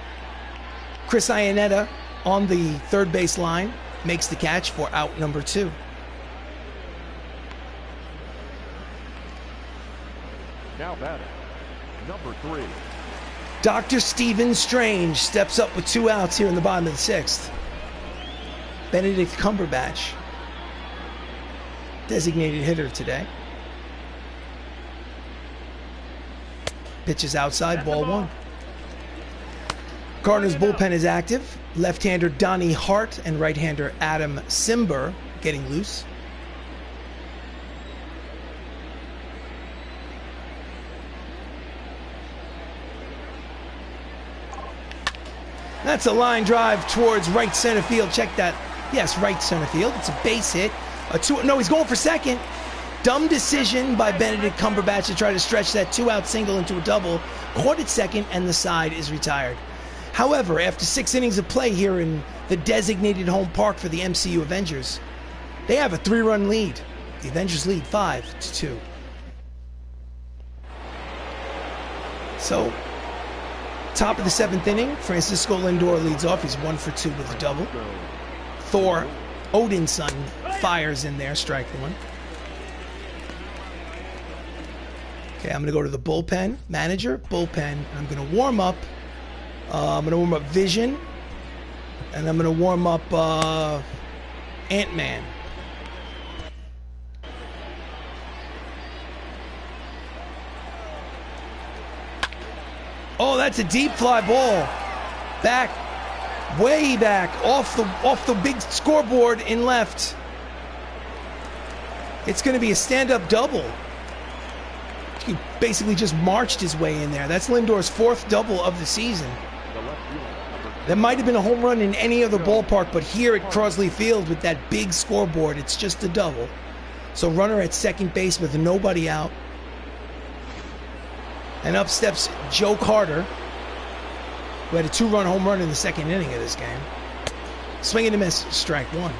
Chris Iannetta on the third base line makes the catch for out number 2. Now batting. Number 3. Dr. Stephen Strange steps up with 2 outs here in the bottom of the 6th. Benedict Cumberbatch, designated hitter today. Pitches outside, ball 1. Cardinals bullpen is active. Left-hander Donnie Hart and right-hander Adam Simber getting loose. That's a line drive towards right center field. Check that. Yes, right center field. It's a base hit. No, he's going for second. Dumb decision by Benedict Cumberbatch to try to stretch that 2-out single into a double. Caught at second, and the side is retired. However, after 6 innings of play here in the designated home park for the MCU Avengers, they have a 3-run lead. The Avengers lead 5-2. So, top of the 7th inning, Francisco Lindor leads off. He's 1 for 2 with a double. Thor, Odin's son, fires in there, strike 1. Okay, I'm going to go to the bullpen, manager, bullpen, and I'm going to warm up. I'm going to warm up Vision, and I'm going to warm up Ant-Man. Oh, that's a deep fly ball. Back, way back, off the big scoreboard in left. It's going to be a stand-up double. He basically just marched his way in there. That's Lindor's 4th double of the season. That might have been a home run in any other ballpark, but here at Crosley Field with that big scoreboard, it's just a double. So runner at second base with nobody out. And up steps Joe Carter, who had a 2-run home run in the 2nd inning of this game. Swing and a miss, strike 1.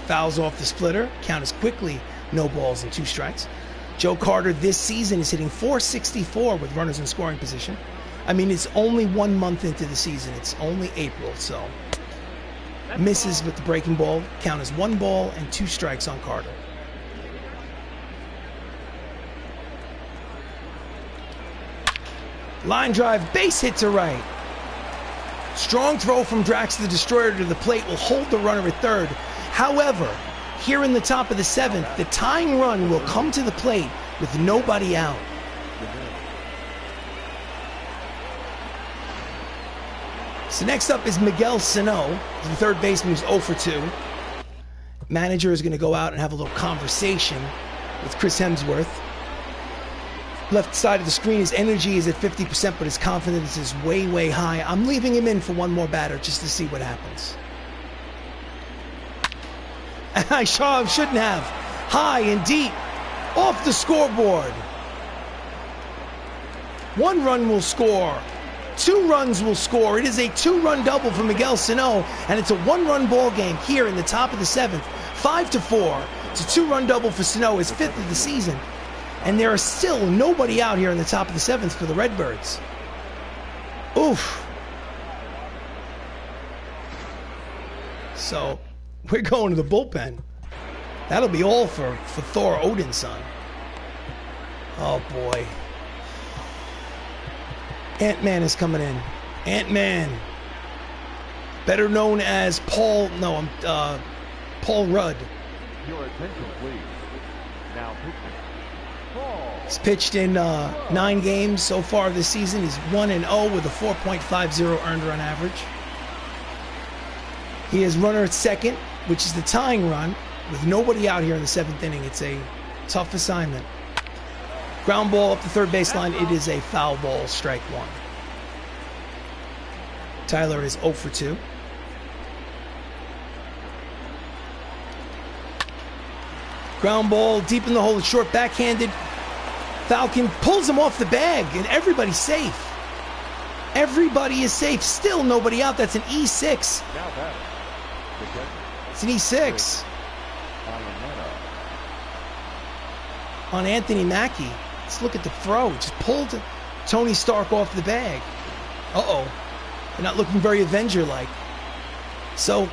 Fouls off the splitter. Count is quickly no balls and 2 strikes. Joe Carter this season is hitting .464 with runners in scoring position. I mean, it's only 1 month into the season. It's only April, so misses with the breaking ball. Count is 1 ball and 2 strikes on Carter. Line drive, base hit to right. Strong throw from Drax the Destroyer to the plate will hold the runner at third. However, here in the top of the 7th, the tying run will come to the plate with nobody out. So next up is Miguel Sano, the third baseman who's 0 for 2. Manager is going to go out and have a little conversation with Chris Hemsworth. Left side of the screen, his energy is at 50%, but his confidence is way, way high. I'm leaving him in for one more batter just to see what happens. I shouldn't have. High and deep, off the scoreboard. 1 run will score. 2 runs will score. It is a 2-run double for Miguel Sano, and it's a 1-run ball game here in the top of the 7th. 5-4. It's a 2-run double for Sano, his 5th of the season. And there is still nobody out here in the top of the 7th for the Redbirds. Oof. So we're going to the bullpen. That'll be all for Thor Odin's son. Oh boy. Ant-Man is coming in. Ant-Man. Better known as Paul Rudd. Your attention, please. Now pitching. He's pitched in 9 games so far this season. He's 1-0 with a 4.50 earned run average. He has runner at second, which is the tying run, with nobody out here in the 7th inning. It's a tough assignment. Ground ball up the third baseline. It is a foul ball, strike 1. Tyler is 0 for 2. Ground ball deep in the hole. It's short, backhanded. Falcon pulls him off the bag, and everybody's safe. Everybody is safe. Still nobody out. That's an E6. It's an E6 on Anthony Mackie. Let's look at the throw. Just pulled Tony Stark off the bag. Uh-oh. They're not looking very Avenger-like. So,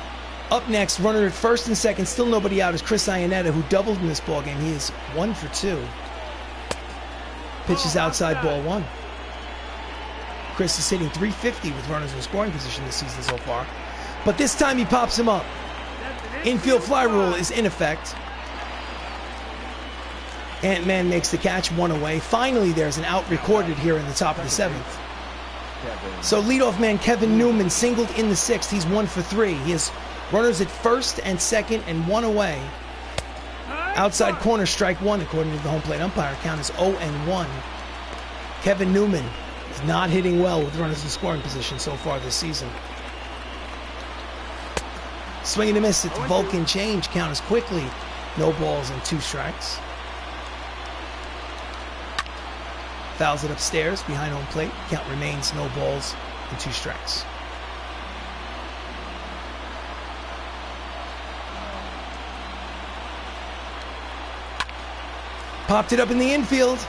up next, runner at first and second, still nobody out, is Chris Iannetta, who doubled in this ballgame. He is 1 for 2. Pitches outside, ball 1. Chris is hitting .350 with runners in scoring position this season so far. But this time he pops him up. Infield fly rule is in effect. Ant-Man makes the catch, 1 away. Finally, there's an out recorded here in the top of the 7th. So leadoff man Kevin Newman singled in the 6th. He's 1 for 3. He has runners at first and second and 1 away. Outside corner, strike one, according to the home plate umpire. Count is 0-1. Kevin Newman is not hitting well with runners in scoring position so far this season. Swing and a miss at the Vulcan change. Count is quickly no balls and 2 strikes. Fouls it upstairs behind home plate. Count remains no balls and 2 strikes. Popped it up in the infield.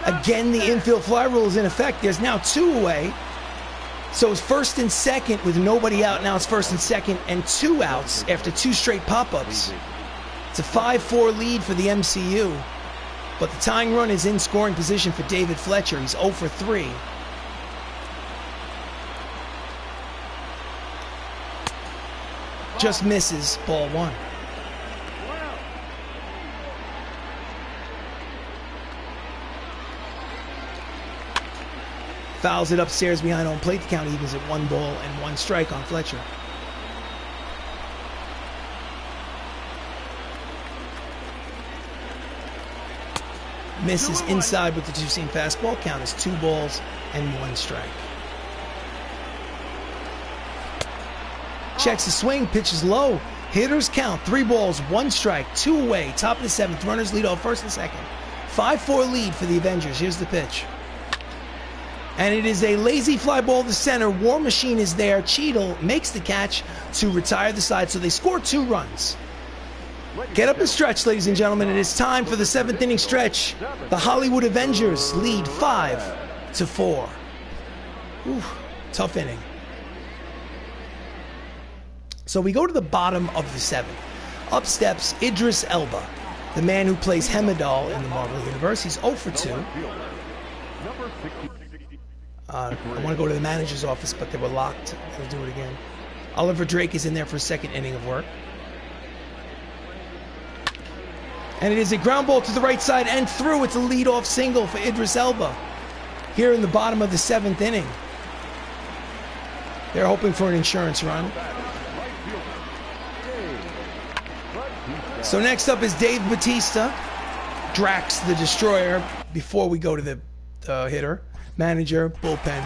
Again, the infield fly rule is in effect. There's now 2 away. So it's first and second with nobody out. Now it's first and second and 2 outs after 2 straight pop-ups. It's a 5-4 lead for the MCU. But the tying run is in scoring position for David Fletcher. He's 0 for 3. Just misses, ball 1. Fouls it upstairs behind home plate. The count evens at 1 ball and 1 strike on Fletcher. Misses inside with the 2-seam fastball. Count is 2 balls and 1 strike. Checks the swing, pitches low. Hitters count 3 balls, 1 strike, 2 away. Top of the 7th. Runners lead off first and second. 5-4 lead for the Avengers. Here's the pitch. And it is a lazy fly ball to center. War Machine is there. Cheadle makes the catch to retire the side. So they score 2 runs. Get up and stretch, ladies and gentlemen. It is time for the 7th inning stretch. The Hollywood Avengers lead 5-4. Ooh, tough inning. So we go to the bottom of the 7th. Up steps Idris Elba, the man who plays Heimdall in the Marvel Universe. He's 0 for 2. I want to go to the manager's office, but they were locked. I'll do it again. Oliver Drake is in there for a 2nd inning of work. And it is a ground ball to the right side and through. It's a leadoff single for Idris Elba here in the bottom of the 7th inning. They're hoping for an insurance run. So next up is Dave Bautista, Drax the Destroyer, before we go to the hitter. Manager, bullpen.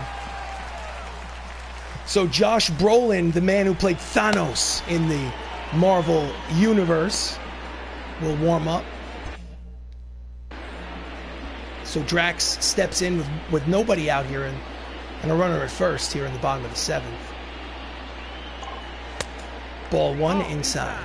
So Josh Brolin, the man who played Thanos in the Marvel Universe, will warm up. So Drax steps in with nobody out here and a runner at first here in the bottom of the 7th. Ball 1 inside.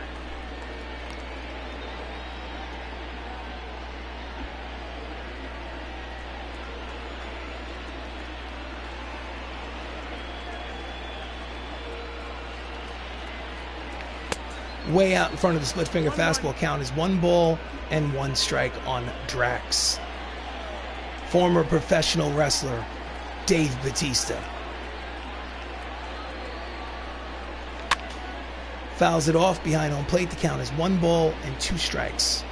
Way out in front of the split finger fastball. Count is 1 ball and 1 strike on Drax. Former professional wrestler Dave Bautista. Fouls it off behind home plate. The count is 1 ball and 2 strikes.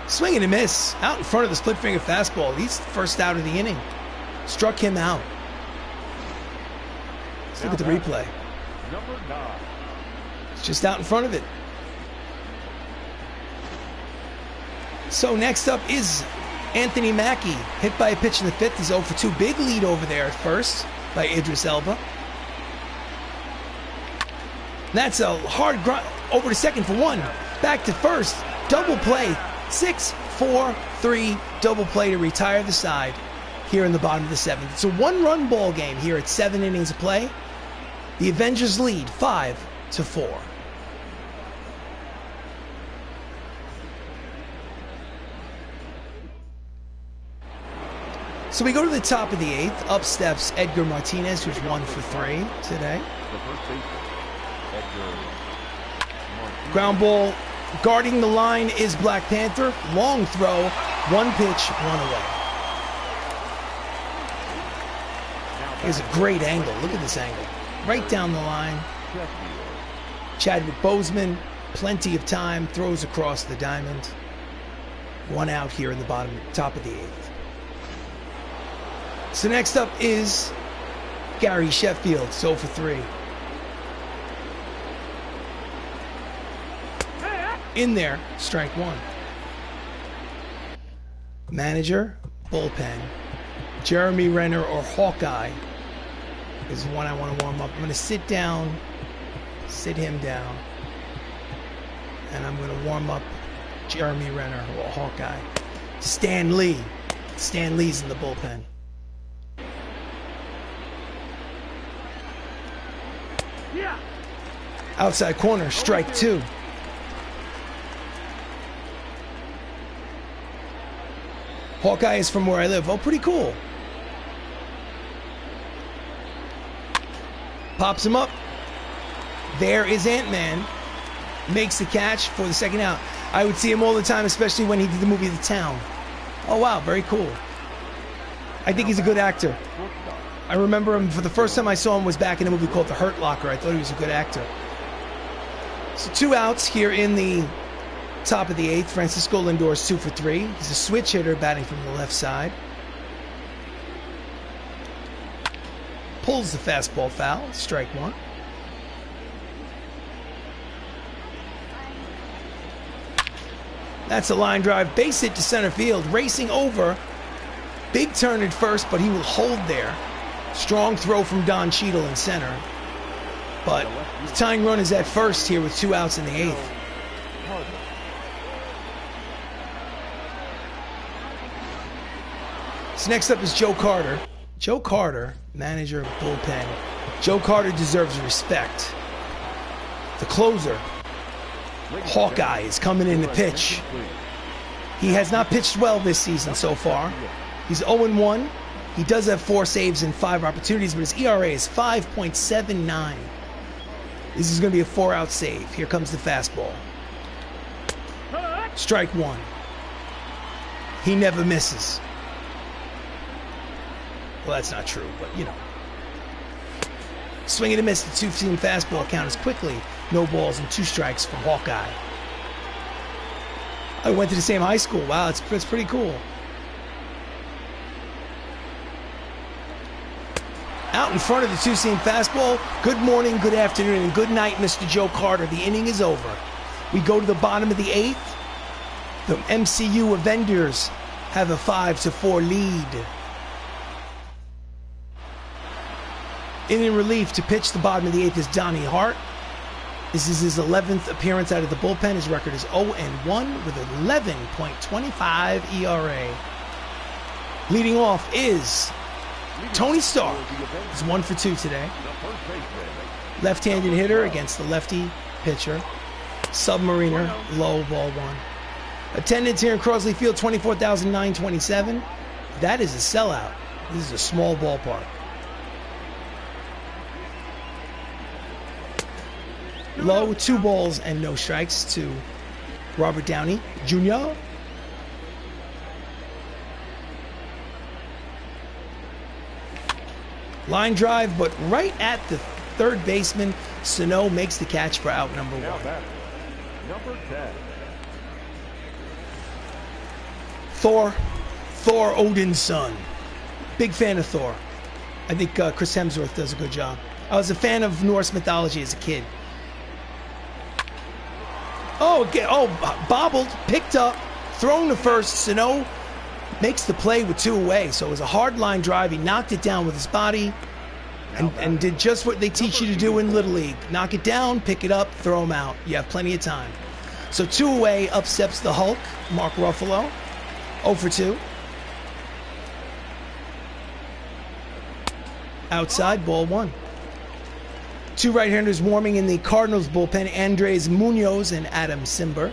Swing and a miss. Out in front of the split finger fastball. He's first out of the inning. Struck him out. Let's look at the replay. It's just out in front of it. So next up is Anthony Mackie. Hit by a pitch in the 5th. He's 0 for 2. Big lead over there at first by Idris Elba. That's a hard grunt over to second for 1. Back to first. Double play. 6-4-3 double play to retire the side here in the bottom of the 7th. It's a 1-run ball game here at 7 innings of play. The Avengers lead 5-4. So we go to the top of the 8th. Up steps Edgar Martinez, who's 1 for 3 today. Ground ball. Guarding the line is Black Panther. Long throw, 1 pitch, 1 away. Here's a great angle. Look at this angle. Right down the line. Chadwick Boseman, plenty of time, throws across the diamond. 1 out here in the top of the 8th. So next up is Gary Sheffield, 0 for 3. In there, strike 1. Manager, bullpen. Jeremy Renner or Hawkeye is one I want to warm up. I'm going to sit him down, and I'm going to warm up Jeremy Renner or Hawkeye. Stan Lee. Stan Lee's in the bullpen. Outside corner, strike 2. Hawkeye is from where I live. Oh, pretty cool. Pops him up. There is Ant-Man. Makes the catch for the second out. I would see him all the time, especially when he did the movie The Town. Oh, wow, very cool. I think he's a good actor. I remember him, for the first time I saw him was back in a movie called The Hurt Locker. I thought he was a good actor. So 2 outs here in the top of the 8th. Francisco Lindor's 2 for 3. He's a switch hitter batting from the left side. Pulls the fastball foul. Strike 1. That's a line drive. Base hit to center field. Racing over. Big turn at first, but he will hold there. Strong throw from Don Cheadle in center. But the tying run is at first here with 2 outs in the 8th. So next up is Joe Carter. Joe Carter, manager of bullpen. Joe Carter deserves respect. The closer, Hawkeye, is coming in to pitch. He has not pitched well this season so far. He's 0-1. He does have 4 saves and 5 opportunities, but his ERA is 5.79. This is going to be a 4-out save. Here comes the fastball. Strike 1. He never misses. Well, that's not true, but you know. Swing and a miss. The 2-seam fastball count is quickly no balls and 2 strikes from Hawkeye. I went to the same high school. Wow, that's pretty cool. Out in front of the 2-seam fastball. Good morning, good afternoon, and good night, Mr. Joe Carter. The inning is over. We go to the bottom of the 8th. The MCU Avengers have a 5-4 lead. In relief to pitch the bottom of the 8th is Donnie Hart. This is his 11th appearance out of the bullpen. His record is 0-1 with an 11.25 ERA. Leading off is Tony Stark. He's 1 for 2 today. Left-handed hitter against the lefty pitcher. Submariner, low, ball 1. Attendance here in Crosley Field, 24,927. That is a sellout. This is a small ballpark. Low, 2 balls and no strikes to Robert Downey Jr. Line drive, but right at the third baseman. Sano makes the catch for out number 1. Number 10. Thor Odin's son. Big fan of Thor. I think Chris Hemsworth does a good job. I was a fan of Norse mythology as a kid. Bobbled, picked up, thrown to first. Sano makes the play with 2 away. So it was a hard line drive. He knocked it down with his body and did just what they teach you to do in Little League. Knock it down, pick it up, throw him out. You have plenty of time. So 2 away, up steps the Hulk, Mark Ruffalo, 0 for 2. Outside, ball 1. 2 right-handers warming in the Cardinals bullpen, Andres Munoz and Adam Simber.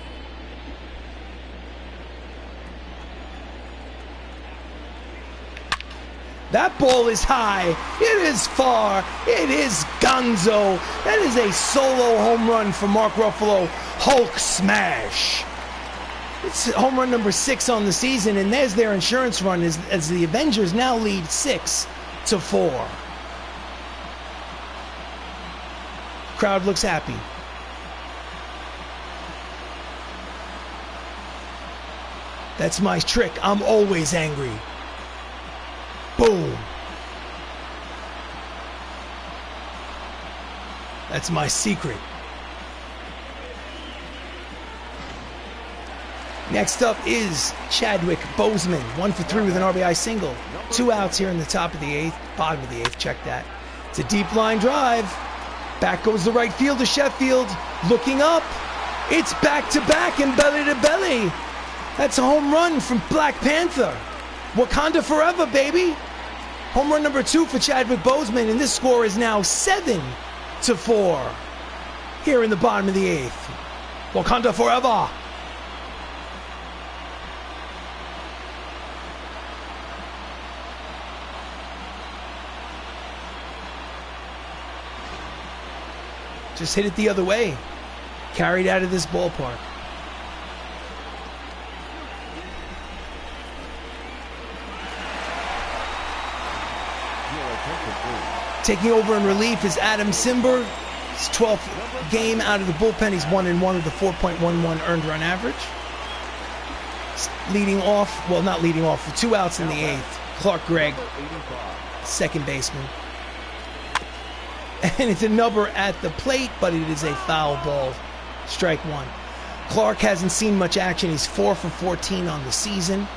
That ball is high. It is far. It is gonzo. That is a solo home run for Mark Ruffalo. Hulk smash. It's home run number 6 on the season, and there's their insurance run as the Avengers now lead 6-4. Crowd looks happy. That's my trick. I'm always angry. Boom. That's my secret. Next up is Chadwick Boseman, 1 for 3 with an RBI single. 2 outs here in the top of the 8th, bottom of the 8th, check that. It's a deep line drive. Back goes the right fielder, Sheffield, looking up. It's back to back and belly to belly. That's a home run from Black Panther. Wakanda forever, baby. Home run number 2 for Chadwick Boseman, and this score is now 7-4 here in the bottom of the 8th. Wakanda forever. Just hit it the other way. Carried out of this ballpark. Taking over in relief is Adam Simber. His 12th game out of the bullpen. He's 1-1 with a 4.11 earned run average. Leading off, well, not leading off, for 2 outs in the 8th. Clark Gregg, second baseman. And it's a number at the plate, but it is a foul ball. Strike 1. Clark hasn't seen much action. He's 4 for 14 on the season.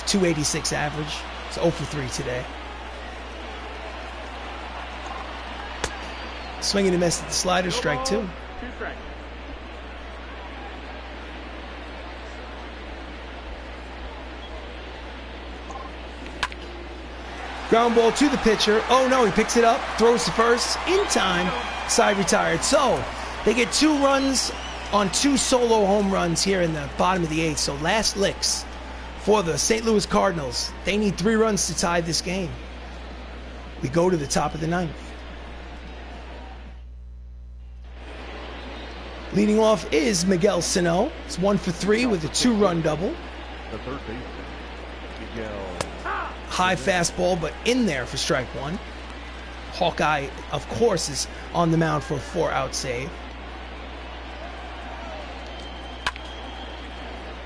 286 average. It's 0 for 3 today. Swing and a miss at the slider. Strike 2. Ground ball to the pitcher. Oh no, he picks it up, throws to first in time. Side retired. So they get 2 runs on 2 solo home runs here in the bottom of the 8th. So last licks for the St. Louis Cardinals. They need 3 runs to tie this game. We go to the top of the 9th. Leading off is Miguel Sano. It's 1 for 3 with a 2-run double. The third baseman, Miguel. High fastball, but in there for strike 1. Hawkeye, of course, is on the mound for a 4-out save.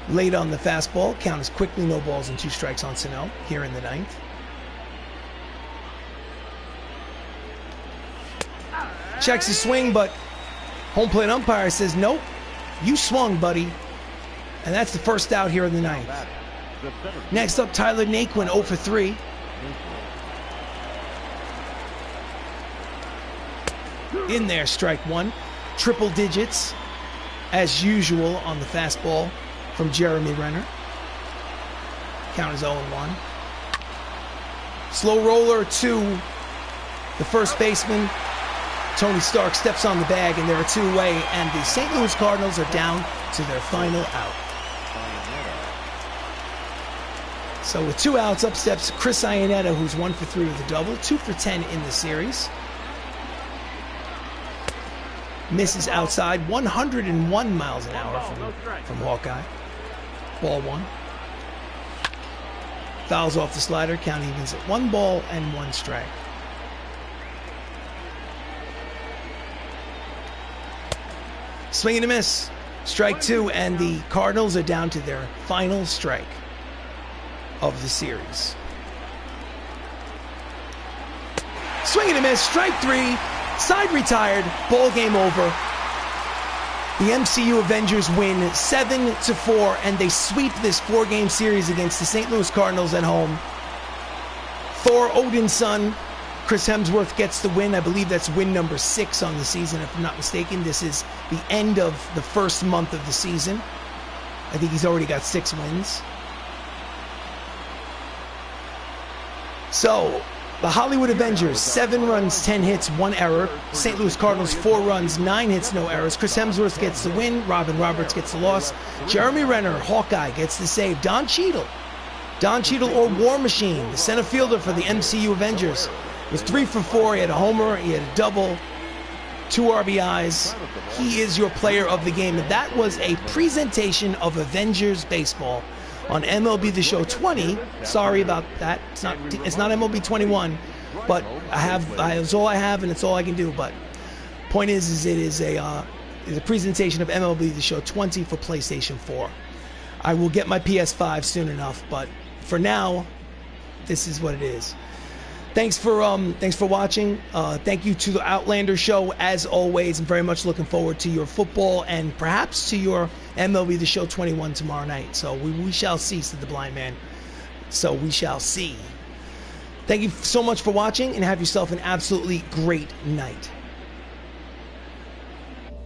Late on the fastball. Count is quickly no balls and 2 strikes on Sano here in the 9th. Checks his swing, but home plate umpire says, nope, you swung, buddy. And that's the first out here in the 9th. Next up, Tyler Naquin, 0 for 3. In there, strike 1. Triple digits, as usual, on the fastball from Jeremy Renner. Count is 0-1. Slow roller to the first baseman. Tony Stark steps on the bag, and they're a 2-away, and the St. Louis Cardinals are down to their final out. So with 2 outs, up steps Chris Iannetta, who's 1 for 3 with a double, 2 for 10 in the series. Misses outside, 101 miles an hour from Hawkeye. Ball 1. Fouls off the slider, count evens at 1 ball and 1 strike. Swing and a miss. Strike 2, and the Cardinals are down to their final strike of the series. Swing and a miss. Strike 3. Side retired. Ball game over. The MCU Avengers win 7-4, and they sweep this 4-game series against the St. Louis Cardinals at home. Thor Odin's son, Chris Hemsworth, gets the win. I believe that's win number 6 on the season, if I'm not mistaken. This is the end of the first month of the season. I think he's already got 6 wins. So, the Hollywood Avengers, 7 runs, 10 hits, 1 error. St. Louis Cardinals, 4 runs, 9 hits, no errors. Chris Hemsworth gets the win. Robin Roberts gets the loss. Jeremy Renner, Hawkeye, gets the save. Don Cheadle or War Machine, the center fielder for the MCU Avengers, was 3 for 4. He had a homer, he had a double, 2 RBIs. He is your player of the game. And that was a presentation of Avengers baseball on MLB The Show 20. Sorry about that. It's not MLB 21, but it's all I have, and it's all I can do. But point is it is a presentation of MLB The Show 20 for PlayStation 4. I will get my PS5 soon enough, but for now, this is what it is. Thanks for watching. Thank you to the Outlander show as always. I'm very much looking forward to your football and perhaps to your MLB The Show 21 tomorrow night. So we shall see, said the blind man. So we shall see. Thank you so much for watching, and have yourself an absolutely great night.